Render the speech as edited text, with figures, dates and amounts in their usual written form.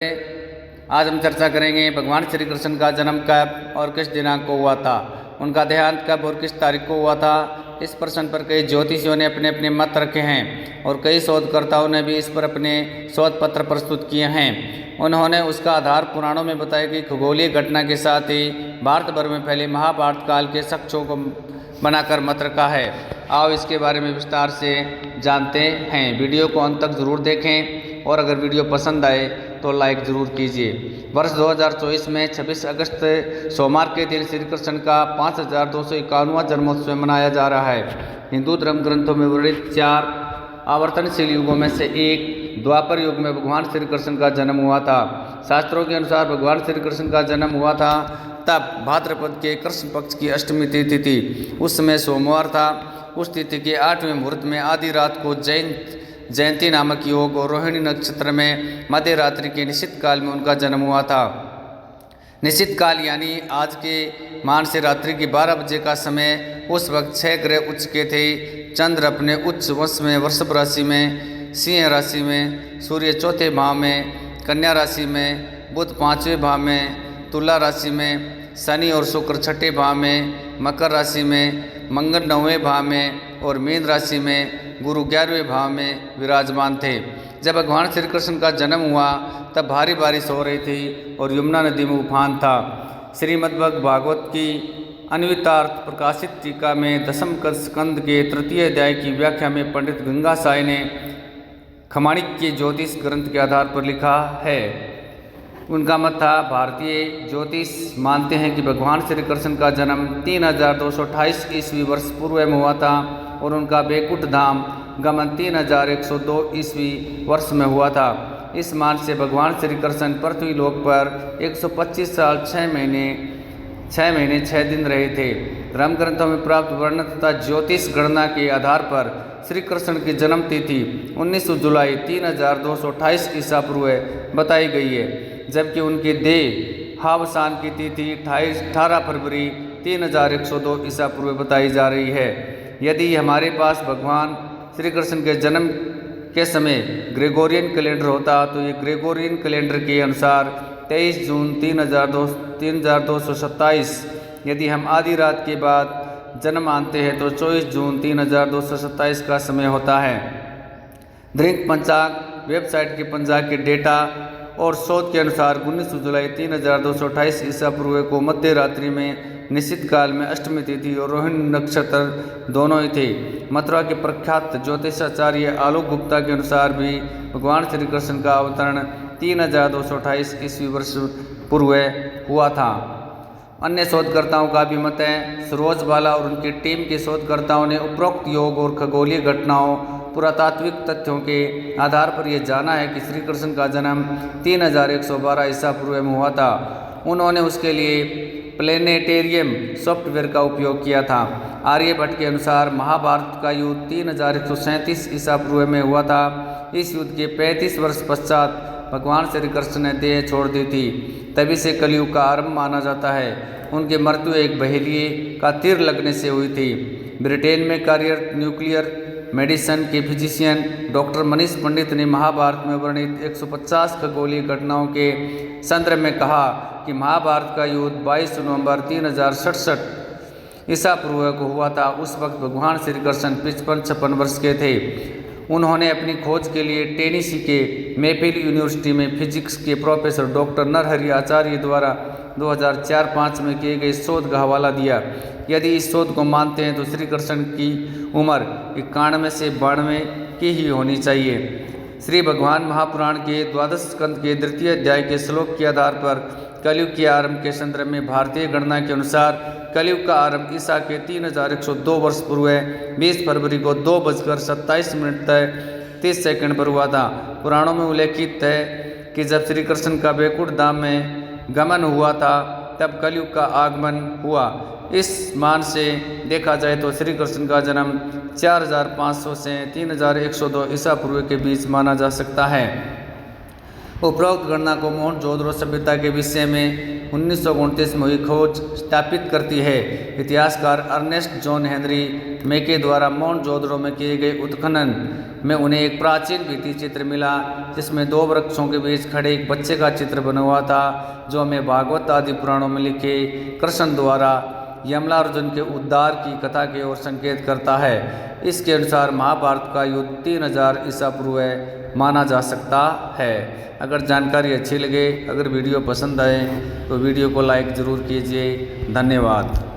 आज हम चर्चा करेंगे भगवान श्री कृष्ण का जन्म कब और किस दिनांक को हुआ था, उनका देहांत कब और किस तारीख को हुआ था। इस प्रश्न पर कई ज्योतिषियों ने अपने अपने मत रखे हैं और कई शोधकर्ताओं ने भी इस पर अपने शोध पत्र प्रस्तुत किए हैं। उन्होंने उसका आधार पुराणों में बताया कि खगोलीय घटना के साथ ही भारत भर में फैले महाभारत काल के साक्ष्यों को बनाकर मत रखा है। आओ इसके बारे में विस्तार से जानते हैं। वीडियो को अंत तक जरूर देखें और अगर वीडियो पसंद आए तो लाइक ज़रूर कीजिए। वर्ष 2024 में 26 अगस्त सोमवार के दिन श्री कृष्ण का 5251वां जन्मोत्सव मनाया जा रहा है। हिंदू धर्म ग्रंथों में वर्णित 4 आवर्तनशील युगों में से एक द्वापर युग में भगवान श्री कृष्ण का जन्म हुआ था। शास्त्रों के अनुसार भगवान श्री कृष्ण का जन्म हुआ था तब भाद्रपद के कृष्ण पक्ष की अष्टमी तिथि थी। उस समय सोमवार था। उस तिथि के 8वें मुहूर्त में आधी रात को जयंती नामक योग और रोहिणी नक्षत्र में मध्य रात्रि के निश्चित काल में उनका जन्म हुआ था। निश्चित काल यानी आज के मान से रात्रि के 12 बजे का समय। उस वक्त 6 ग्रह उच्च के थे। चंद्र अपने उच्च वश में वृषभ राशि में, सिंह राशि में, सूर्य चौथे भाव में, कन्या राशि में, बुध 5वें भाव में, तुला राशि में, शनि और शुक्र 6ठे भाव में, मकर राशि में, मंगल 9वें भाव में और मीन राशि में, गुरु 11वें भाव में विराजमान थे। जब भगवान श्री कृष्ण का जन्म हुआ तब भारी बारिश हो रही थी और यमुना नदी में उफान था। श्रीमद् भागवत की अन्वितार्थ प्रकाशित टीका में 10वें स्कंद के 3 अध्याय की व्याख्या में पंडित गंगा साय ने खमाणिक के ज्योतिष ग्रंथ के आधार पर लिखा है। उनका मत था, भारतीय ज्योतिष मानते हैं कि भगवान श्री कृष्ण का जन्म 3228 ईस्वी वर्ष पूर्व में हुआ था और उनका बैकुंठ धाम गमन 3102 ईस्वी वर्ष में हुआ था। इस मान से भगवान श्री कृष्ण पृथ्वी लोक पर 125 साल 6 महीने 6 दिन रहे थे। धर्म ग्रंथों में प्राप्त वर्णन तथा ज्योतिष गणना के आधार पर श्री कृष्ण की जन्म तिथि 19 जुलाई 3228 ईसा पूर्व बताई गई है, जबकि उनके देहावसान की तिथि 18 फरवरी 3102 ईसा पूर्व बताई जा रही है। यदि हमारे पास भगवान श्री कृष्ण के जन्म के समय ग्रेगोरियन कैलेंडर होता तो ये ग्रेगोरियन कैलेंडर के अनुसार 23 जून 3227। यदि हम आधी रात के बाद जन्म मानते हैं तो 24 जून 3227 का समय होता है। दृक पंचांग वेबसाइट के पंचांग के डेटा और शोध के अनुसार 19 जुलाई 3228 ईसा पूर्व को मध्य रात्रि में निश्चित काल में अष्टमी तिथि और रोहिणी नक्षत्र दोनों ही थे। मथुरा के प्रख्यात ज्योतिषाचार्य आलोक गुप्ता के अनुसार भी भगवान श्री कृष्ण का अवतरण 3228 ईस्वी वर्ष पूर्व हुआ था। अन्य शोधकर्ताओं का भी मत है। सरोज बाला और उनकी टीम के शोधकर्ताओं ने उपरोक्त योग और खगोलीय घटनाओं पुरातात्विक तथ्यों के आधार पर यह जाना है कि श्री कृष्ण का जन्म 3112 ईसा पूर्व में हुआ था। उन्होंने उसके लिए प्लेनेटेरियम सॉफ्टवेयर का उपयोग किया था। आर्यभट्ट के अनुसार महाभारत का युद्ध 3137 ईसा पूर्व में हुआ था। इस युद्ध के 35 वर्ष पश्चात भगवान श्री कृष्ण ने देह छोड़ दी थी। तभी से कलयुग का आरंभ माना जाता है। उनकी मृत्यु एक बहेलिए का तीर लगने से हुई थी। ब्रिटेन में कार्यरत न्यूक्लियर मेडिसिन के फिजिशियन डॉक्टर मनीष पंडित ने महाभारत में वर्णित 150 खगोलीय घटनाओं के संदर्भ में कहा कि महाभारत का युद्ध 22 नवंबर 3067 ईसा पूर्व को हुआ था। उस वक्त भगवान श्री कृष्ण 55-56 वर्ष के थे। उन्होंने अपनी खोज के लिए टेनेसी के मेफिल यूनिवर्सिटी में फिजिक्स के प्रोफेसर डॉक्टर नरहरि आचार्य द्वारा 2004-05 में किए गए शोध का हवाला दिया। यदि इस शोध को मानते हैं तो श्री कृष्ण की उम्र 91 से 92 की ही होनी चाहिए। श्री भगवान महापुराण के 12 स्कंद के 3 अध्याय के श्लोक के आधार पर कलयुग के आरंभ के संदर्भ में भारतीय गणना के अनुसार कलयुग का आरंभ ईसा के 3102 वर्ष पूर्व 20 फरवरी को 2:27 पर हुआ था। पुराणों में उल्लेखित है कि जब श्री कृष्ण का बैकुंठ धाम में गमन हुआ था तब कलयुग का आगमन हुआ। इस मान से देखा जाए तो श्री कृष्ण का जन्म 4500 से 3102 ईसा पूर्व के बीच माना जा सकता है। उपरोक्त गणना को मोहनजोदड़ो सभ्यता के विषय में 1929 में हुई खोज स्थापित करती है। इतिहासकार अर्नेस्ट जॉन हेनरी मेके द्वारा मोहनजोदड़ो में किए गए उत्खनन में उन्हें एक प्राचीन भित्ति चित्र मिला जिसमें 2 वृक्षों के बीच खड़े एक बच्चे का चित्र बना हुआ था, जो हमें भागवत आदि पुराणों में लिखे कृष्ण द्वारा यमलार्जुन के उद्धार की कथा की ओर संकेत करता है। इसके अनुसार महाभारत का युद्ध 3000 ईसा पूर्व माना जा सकता है। अगर जानकारी अच्छी लगे, अगर वीडियो पसंद आए तो वीडियो को लाइक ज़रूर कीजिए। धन्यवाद।